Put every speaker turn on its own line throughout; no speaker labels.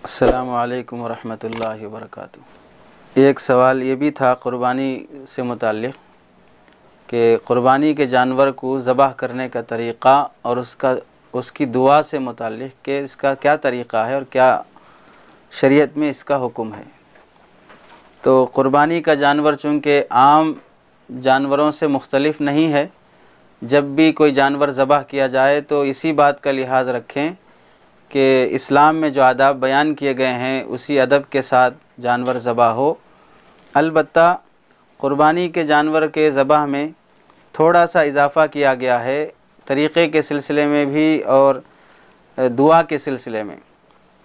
अस्सलामु अलैकुम वरहमतुल्लाहि वबरकातुहू। एक सवाल ये भी था क़ुरबानी से मुताल्लिक़ कि क़ुरबानी के जानवर को ज़बह करने का तरीक़ा और उसकी दुआ से मुताल्लिक़ कि इसका क्या तरीक़ा है और क्या शरीयत में इसका हुक्म है। तो क़ुरबानी का जानवर चूँकि आम जानवरों से मुख्तलिफ़ नहीं है, जब भी कोई जानवर ज़बह किया जाए तो इसी बात का लिहाज रखें कि इस्लाम में जो आदाब बयान किए गए हैं उसी अदब के साथ जानवर ज़बह हो। अलबत्ता क़ुरबानी के जानवर के ज़बह में थोड़ा सा इजाफ़ा किया गया है तरीक़े के सिलसिले में भी और दुआ के सिलसिले में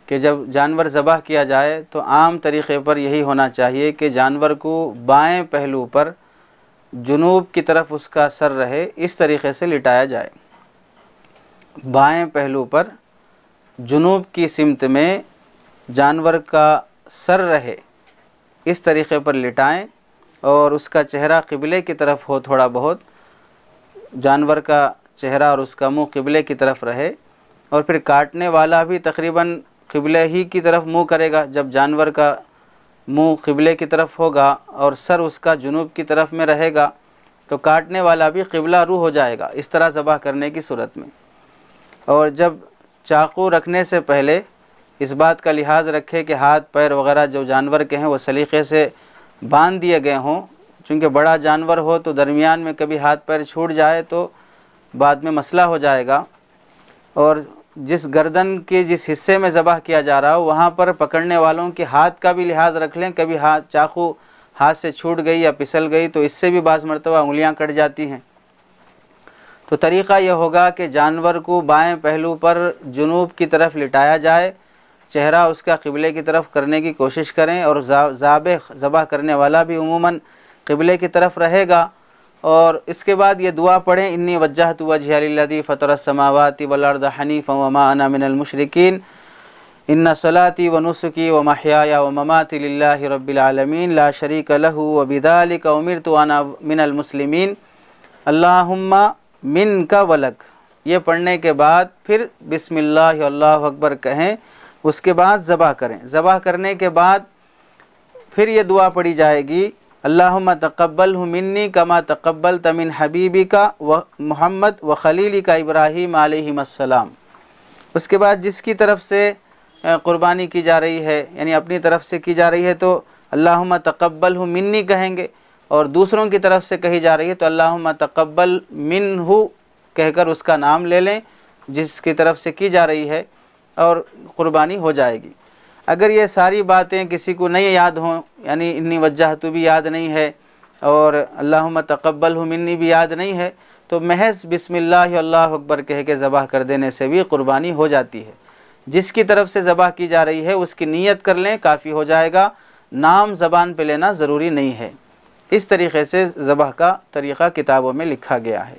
कि जब जानवर ज़बह किया जाए तो आम तरीक़े पर यही होना चाहिए कि जानवर को बाएं पहलू पर जुनूब की तरफ उसका सर रहे, इस तरीक़े से लिटाया जाए। बाएं पहलू पर जुनूब की सिमत में जानवर का सर रहे, इस तरीक़े पर लिटाएं और उसका चेहरा क़िबले की तरफ हो, थोड़ा बहुत जानवर का चेहरा और उसका मुंह क़िबले की तरफ रहे। और फिर काटने वाला भी तकरीबन क़िबले ही की तरफ मुंह करेगा। जब जानवर का मुंह क़िबले की तरफ होगा और सर उसका जुनूब की तरफ में रहेगा तो काटने वाला भी क़िबला रू हो जाएगा, इस तरह ज़बह करने की सूरत में। और जब चाकू रखने से पहले इस बात का लिहाज रखे कि हाथ पैर वग़ैरह जो जानवर के हैं वो सलीक़े से बांध दिए गए हों। चूँकि बड़ा जानवर हो तो दरमियान में कभी हाथ पैर छूट जाए तो बाद में मसला हो जाएगा। और जिस गर्दन के जिस हिस्से में ज़बह किया जा रहा हो वहाँ पर पकड़ने वालों के हाथ का भी लिहाज रख लें। कभी चाकू हाथ से छूट गई या फिसल गई तो इससे भी बाज़ मरतबा उंगलियाँ कट जाती हैं। तो तरीक़ा यह होगा कि जानवर को बाएं पहलू पर जुनूब की तरफ लिटाया जाए, चेहरा उसका क़िबले की तरफ करने की कोशिश करें और ज़ाबिह ज़बह करने वाला भी उमूमन क़िबले की तरफ रहेगा। और इसके बाद ये दुआ पढ़ें, इन्नी वज्जहतु वजहिया लिल्लज़ी फ़तरस समावाति वल अर्ज़ हनीफ़न व मा अना मिनल मुशरिकीन इन्ना सलाती व नुसुकी व महयाया व ममाती लिल्लाहि रब्बिल आलमीन ला शरीका लहू व बिज़ालिका उमिरतु अना मिनल मुस्लिमीन अल्लाहुम्मा मिनका वलक। ये पढ़ने के बाद फिर बिस्मिल्लाह अल्लाहु अकबर कहें, उसके बाद ज़बह करें। ज़बह करने के बाद फिर ये दुआ पढ़ी जाएगी, अल्लाहुम्मा तक़ब्बलहु मिन्नी कमा तक़ब्बलत मिन हबीबिका व मुहम्मद व खलीलिका इब्राहीम अलैहिस्सलाम। उसके बाद जिसकी तरफ से क़ुरबानी की जा रही है यानी अपनी तरफ से की जा रही है तो अल्लाहुम्मा तक़ब्बलहु मिन्नी कहेंगे, और दूसरों की तरफ से कही जा रही है तो अल्लाहुम्मा तक़ब्बल मिन्हु कहकर उसका नाम ले लें जिसकी तरफ से की जा रही है और क़ुरबानी हो जाएगी। अगर ये सारी बातें किसी को नहीं याद हों, यानी इन्नी वज्जहतु भी याद नहीं है और अल्लाहुम्मा तक़ब्बलहु मिन्नी भी याद नहीं है, तो महज़ बिस्मिल्लाह अल्लाहु अकबर कह के ज़बह कर देने से भी क़ुरबानी हो जाती है। जिसकी तरफ से ज़बह की जा रही है उसकी नीयत कर लें, काफ़ी हो जाएगा। नाम ज़बान पे लेना ज़रूरी नहीं है। इस तरीक़े से ज़बह का तरीक़ा किताबों में लिखा गया है।